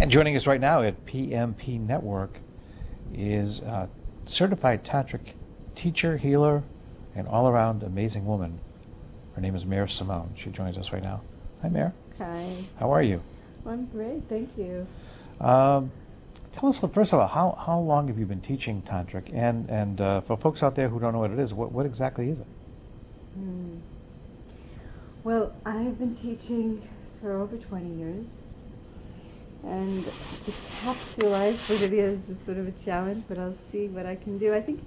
And joining us right now at PMP Network is a certified tantric teacher, healer, and all-around amazing woman. Her name is Mare Simone. She joins us right now. Hi, Mare. Hi. How are you? I'm great, thank you. Tell us, first of all, how long have you been teaching tantric? And for folks out there who don't know what it is, what exactly is it? Well, I've been teaching for over 20 years. And to capsulize what it is sort of a challenge, but I'll see what I can do. I think,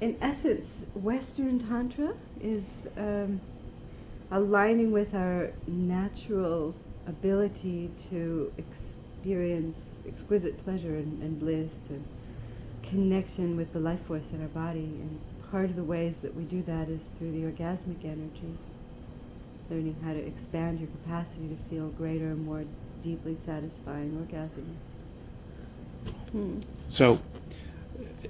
in essence, Western Tantra is aligning with our natural ability to experience exquisite pleasure and bliss and connection with the life force in our body. And part of the ways that we do that is through the orgasmic energy, learning how to expand your capacity to feel greater, more deeply satisfying orgasms. So,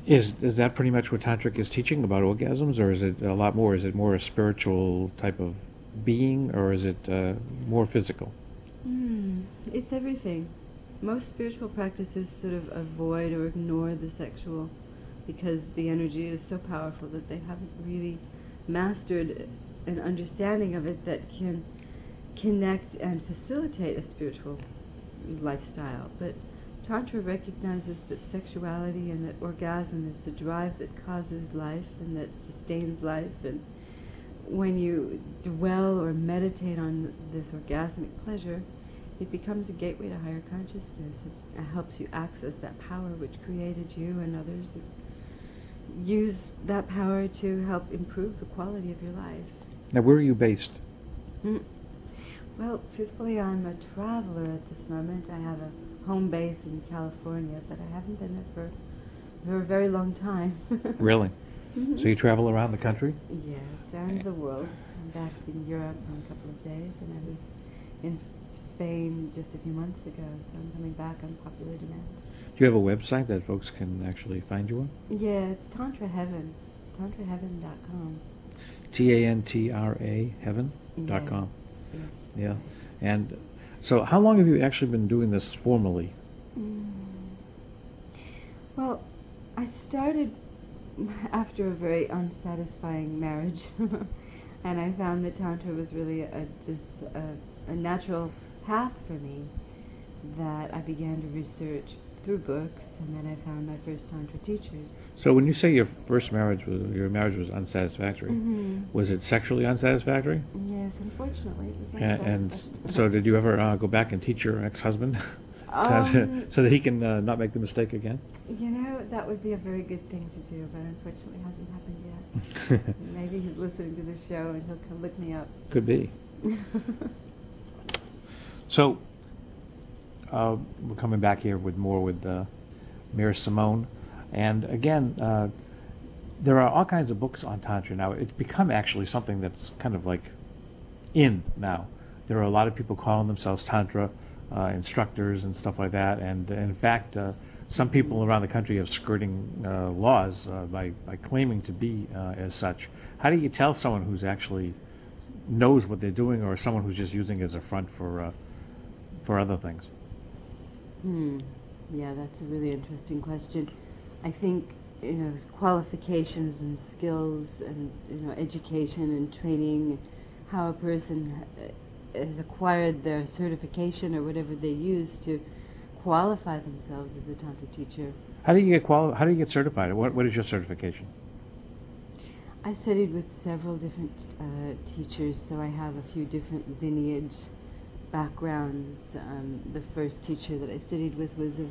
is that pretty much what tantric is teaching about orgasms, or is it a lot more? Is it more a spiritual type of being, or is it more physical? It's everything. Most spiritual practices sort of avoid or ignore the sexual because the energy is so powerful that they haven't really mastered an understanding of it that can connect and facilitate a spiritual lifestyle. But Tantra recognizes that sexuality and that orgasm is the drive that causes life and that sustains life. And when you dwell or meditate on this orgasmic pleasure, it becomes a gateway to higher consciousness. It helps you access that power which created you and others. Use that power to help improve the quality of your life. Now, where are you based? Well, truthfully, I'm a traveler at this moment. I have a home base in California, but I haven't been there for a very long time. Really? So you travel around the country? Yes, and the world. I'm back in Europe in a couple of days, and I was in Spain just a few months ago, so I'm coming back on popular demand. Do you have a website that folks can actually find you on? Yeah, it's Tantra Heaven, tantraheaven.com. TANTRA heaven.com. Yes. Yeah. And so how long have you actually been doing this formally? Well, I started after a very unsatisfying marriage, and I found that Tantra was really just a natural path for me, that I began to research through books, and then I found my first Tantra teachers. So when you say your marriage was unsatisfactory, was it sexually unsatisfactory? Yes, unfortunately, it was And unsatisfactory. so did you ever go back and teach your ex-husband so that he can not make the mistake again? You know, that would be a very good thing to do, but unfortunately it hasn't happened yet. Maybe he's listening to the show and he'll come look me up. Could be. So we're coming back here with Mare Simone, and again, there are all kinds of books on Tantra now. It's become actually something that's kind of like in now. There are a lot of people calling themselves Tantra instructors and stuff like that, and in fact, some people around the country are skirting laws by claiming to be as such. How do you tell someone who's actually knows what they're doing, or someone who's just using it as a front for other things? Yeah, that's a really interesting question. I think, qualifications and skills and, education and training, how a person has acquired their certification or whatever they use to qualify themselves as a Tantra teacher. How do you get certified? What is your certification? I studied with several different teachers, so I have a few different lineage backgrounds. The first teacher that I studied with was a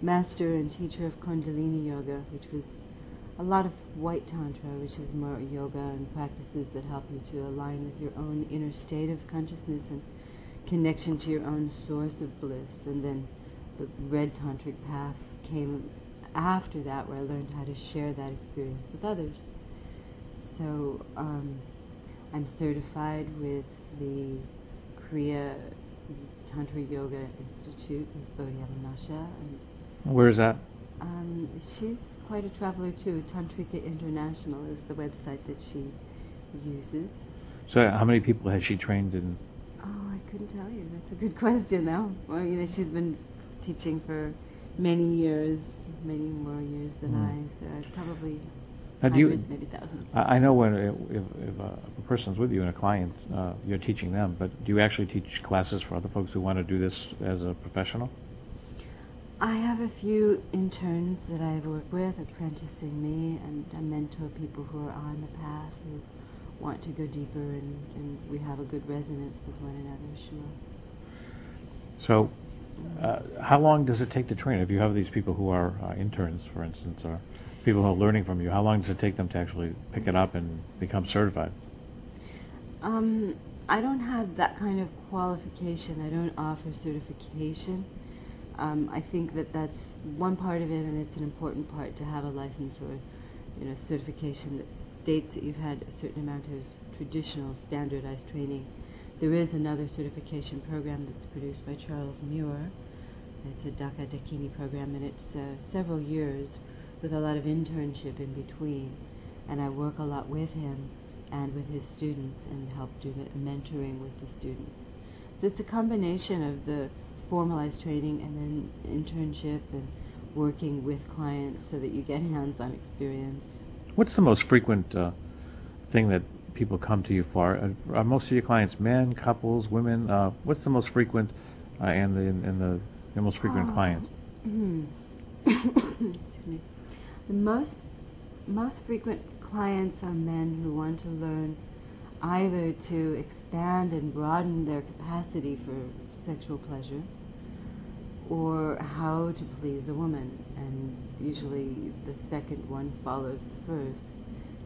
master and teacher of Kundalini Yoga, which was a lot of white Tantra, which is more yoga and practices that help you to align with your own inner state of consciousness and connection to your own source of bliss. And then the red Tantric path came after that, where I learned how to share that experience with others. So I'm certified with the Kriya Tantra Yoga Institute with Bodhi Amanasha. Where is that? She's quite a traveler too. Tantrika International is the website that she uses. So how many people has she trained in? Oh, I couldn't tell you. That's a good question, though. Well, she's been teaching for many years, many more years than Mm. I. So I've probably Now, do you, hundreds, maybe thousands. I know when if a person's with you and a client, you're teaching them, but do you actually teach classes for other folks who want to do this as a professional? I have a few interns that I've worked with apprenticing me, and I mentor people who are on the path who want to go deeper, and we have a good resonance with one another, sure. So, how long does it take to train? If you have these people who are interns, for instance, or people who are learning from you, how long does it take them to actually pick it up and become certified? I don't have that kind of qualification. I don't offer certification. I think that that's one part of it, and it's an important part to have a license or, certification that states that you've had a certain amount of traditional standardized training. There is another certification program that's produced by Charles Muir. It's a Dhaka Dakini program, and it's several years with a lot of internship in between. And I work a lot with him and with his students and help do the mentoring with the students. So it's a combination of the formalized training and then internship and working with clients so that you get hands-on experience. What's the most frequent thing that people come to you for? Are most of your clients men, couples, women? What's the most frequent the most frequent clients? Excuse me. The most frequent clients are men who want to learn either to expand and broaden their capacity for sexual pleasure, or how to please a woman, and usually the second one follows the first.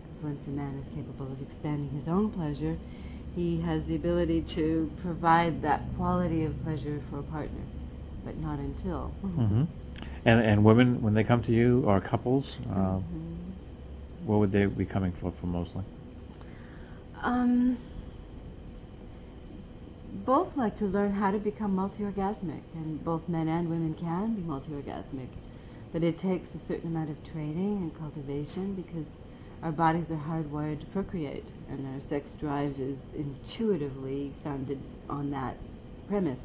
Because once a man is capable of expanding his own pleasure, he has the ability to provide that quality of pleasure for a partner, but not until. Mm-hmm. And women, when they come to you, or couples, what would they be coming for mostly? Both like to learn how to become multi-orgasmic, and both men and women can be multi-orgasmic, but it takes a certain amount of training and cultivation because our bodies are hardwired to procreate, and our sex drive is intuitively founded on that premise.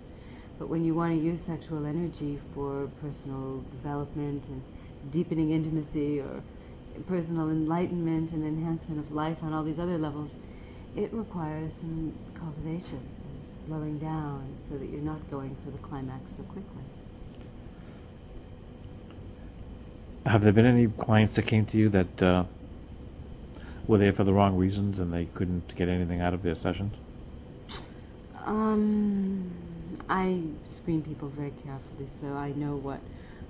But when you want to use sexual energy for personal development and deepening intimacy or personal enlightenment and enhancement of life on all these other levels, it requires some cultivation and slowing down so that you're not going for the climax so quickly. Have there been any clients that came to you that were there for the wrong reasons and they couldn't get anything out of their sessions? I screen people very carefully, so I know what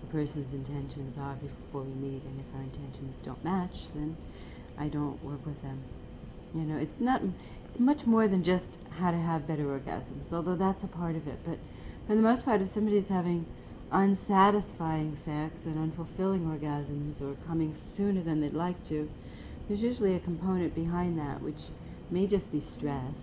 a person's intentions are before we meet, and if our intentions don't match, then I don't work with them. It's much more than just how to have better orgasms, although that's a part of it. But for the most part, if somebody's having unsatisfying sex and unfulfilling orgasms or coming sooner than they'd like to, there's usually a component behind that, which may just be stress,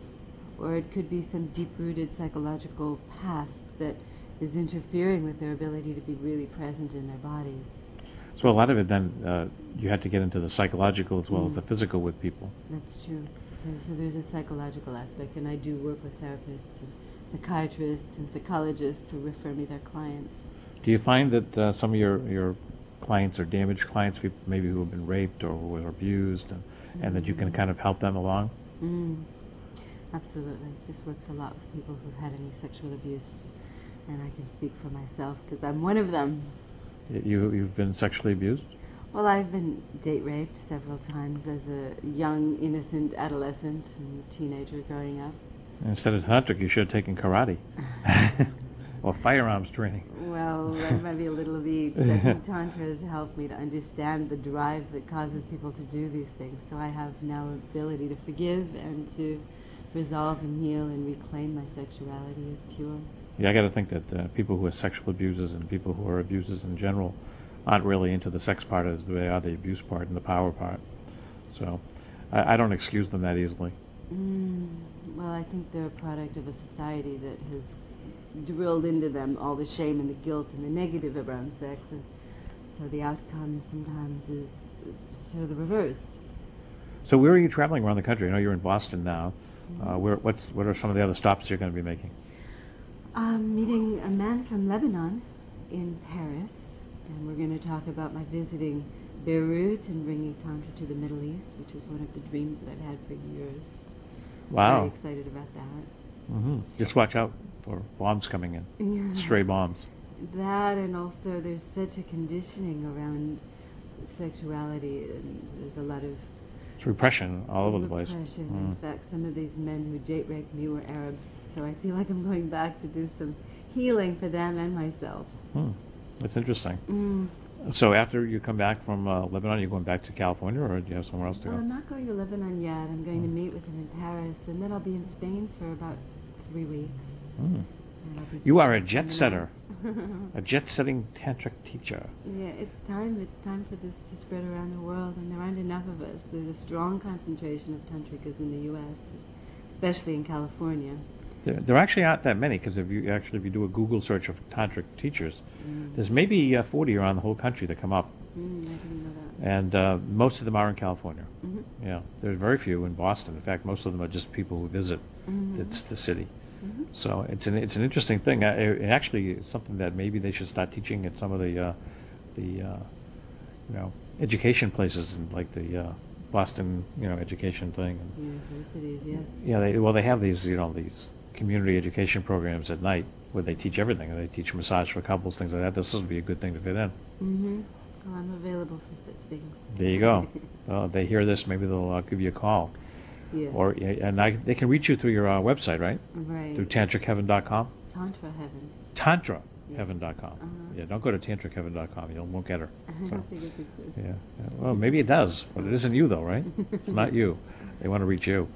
or it could be some deep-rooted psychological past that is interfering with their ability to be really present in their bodies. So a lot of it then, you had to get into the psychological as well as the physical with people. That's true. So there's a psychological aspect, and I do work with therapists and psychiatrists and psychologists who refer me their clients. Do you find that some of your clients are damaged clients, maybe who have been raped or who were abused, and that you can kind of help them along? Absolutely. This works a lot with people who've had any sexual abuse, and I can speak for myself because I'm one of them. You've been sexually abused? Well, I've been date raped several times as a young, innocent adolescent and teenager growing up. Instead of tantric, you should have taken karate or firearms training. Well, that might be a little of each. I think Tantra has helped me to understand the drive that causes people to do these things. So I have now ability to forgive and to resolve and heal and reclaim my sexuality as pure. Yeah, I got to think that people who are sexual abusers and people who are abusers in general aren't really into the sex part as they are the abuse part and the power part. So I don't excuse them that easily. Well, I think they're a product of a society that has drilled into them all the shame and the guilt and the negative around sex, and so the outcome sometimes is sort of the reverse. So where are you traveling around the country? I know you're in Boston now. What are some of the other stops you're going to be making? Meeting a man from Lebanon in Paris, and we're going to talk about my visiting Beirut and bringing Tantra to the Middle East, which is one of the dreams that I've had for years. Very Wow. excited about that. Just watch out for bombs coming in. Yeah. Stray bombs. That, and also there's such a conditioning around sexuality, and there's a lot of It's repression all over the place. repression. In fact, some of these men who date raped me were Arabs, so I feel like I'm going back to do some healing for them and myself. That's interesting. So after you come back from Lebanon, you're going back to California, or do you have somewhere else to Well, go? I'm not going to Lebanon yet. I'm going to meet with him in Paris, and then I'll be in Spain for about 3 weeks. Mm. And I'll be You are a teaching jet setter, seminars. a jet-setting tantric teacher. Yeah, it's time. It's time for this to spread around the world, and there aren't enough of us. There's a strong concentration of tantrikas in the U.S., especially in California. There actually aren't that many, because if you do a Google search of tantric teachers, there's maybe 40 around the whole country that come up, I didn't know that. and most of them are in California. Mm-hmm. Yeah, there's very few in Boston. In fact, most of them are just people who visit Mm-hmm. the city. Mm-hmm. So it's an interesting thing. It actually is something that maybe they should start teaching at some of the education places, and like the Boston education thing. Universities, yes. Yeah, they have these community education programs at night where they teach everything. They teach massage for couples, things like that. This would be a good thing to fit in. Mm-hmm. Well, I'm available for such things. There you go. They hear this, maybe they'll give you a call. Yeah. They can reach you through your website, right? Right. Through tantricheaven.com? Tantra Heaven. Tantraheaven.com. Uh-huh. Yeah, don't go to tantricheaven.com. You won't get her. I don't think it exists. Yeah. Well, maybe it does, but it isn't you, though, right? It's not you. They want to reach you.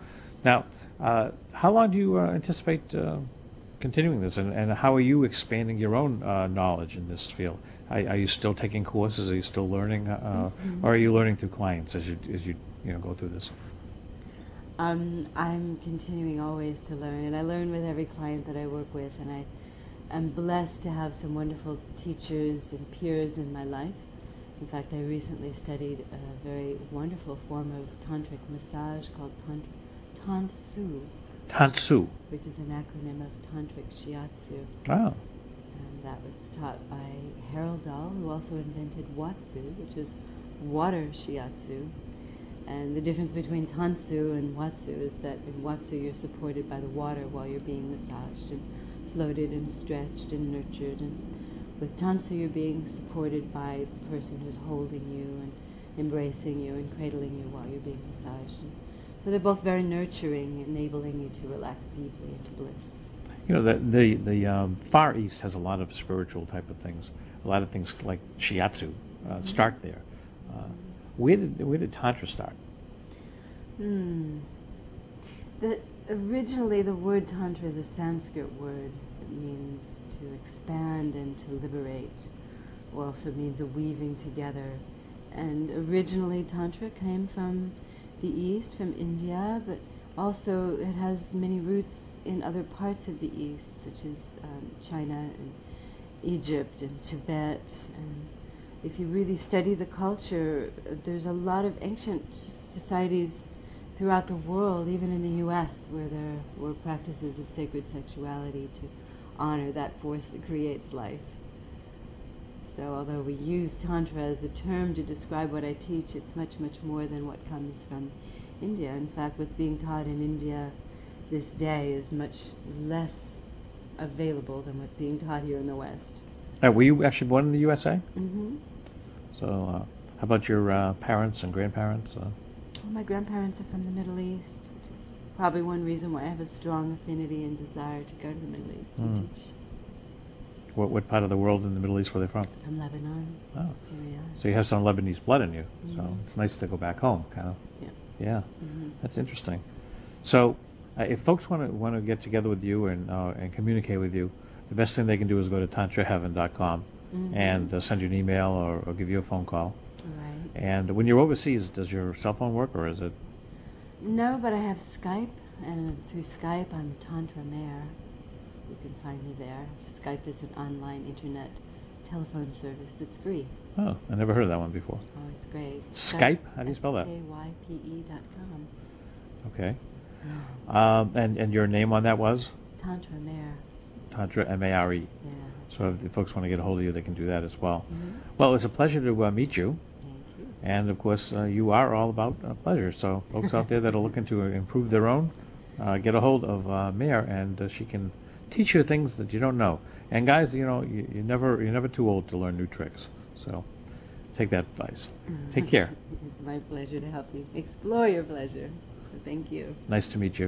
Now, how long do you anticipate continuing this, and how are you expanding your own knowledge in this field? Are you still taking courses? Are you still learning, or are you learning through clients as you go through this? I'm continuing always to learn, and I learn with every client that I work with, and I'm blessed to have some wonderful teachers and peers in my life. In fact, I recently studied a very wonderful form of tantric massage called Tansu, Tansu. which is an acronym of Tantric Shiatsu. Oh. And that was taught by Harold Dahl, who also invented Watsu, which is water shiatsu. And the difference between Tansu and Watsu is that in Watsu you're supported by the water while you're being massaged and floated and stretched and nurtured. And with Tansu you're being supported by the person who's holding you and embracing you and cradling you while you're being massaged. And so they're both very nurturing, enabling you to relax deeply into bliss. The Far East has a lot of spiritual type of things. A lot of things like shiatsu start there. Where did Tantra start? Originally, the word Tantra is a Sanskrit word. It means to expand and to liberate. It also means a weaving together. And originally, Tantra came from the East, from India, but also it has many roots in other parts of the East, such as China and Egypt and Tibet. And if you really study the culture, there's a lot of ancient societies throughout the world, even in the U.S., where there were practices of sacred sexuality to honor that force that creates life. So although we use Tantra as a term to describe what I teach, it's much, much more than what comes from India. In fact, what's being taught in India this day is much less available than what's being taught here in the West. Were you actually born in the USA? Mm-hmm. So how about your parents and grandparents? Well, my grandparents are from the Middle East, which is probably one reason why I have a strong affinity and desire to go to the Middle East to teach. What part of the world in the Middle East were they from? From Lebanon, Oh. Syria. So you have some Lebanese blood in you. So it's nice to go back home, kind of. Yeah. Yeah. That's interesting. So if folks want to get together with you and communicate with you, the best thing they can do is go to tantraheaven.com and send you an email or give you a phone call. Right. And when you're overseas, does your cell phone work, or is it? No, but I have Skype, and through Skype I'm Tantra Mare. You can find me there. Skype is an online internet telephone service that's free. Oh, I never heard of that one before. Oh, it's great. Skype? How do you spell that? SKYPE.com. Okay. And your name on that was? Tantra Mare. Tantra, Mare. Yeah. So if the folks want to get a hold of you, they can do that as well. Mm-hmm. Well, it was a pleasure to meet you. Thank you. And of course, you are all about pleasure. So folks out there that are looking to improve their own, get a hold of Mare, and she can teach you things that you don't know. And guys, you're never too old to learn new tricks. So take that advice. Take care. It's my pleasure to help you explore your pleasure. So thank you. Nice to meet you.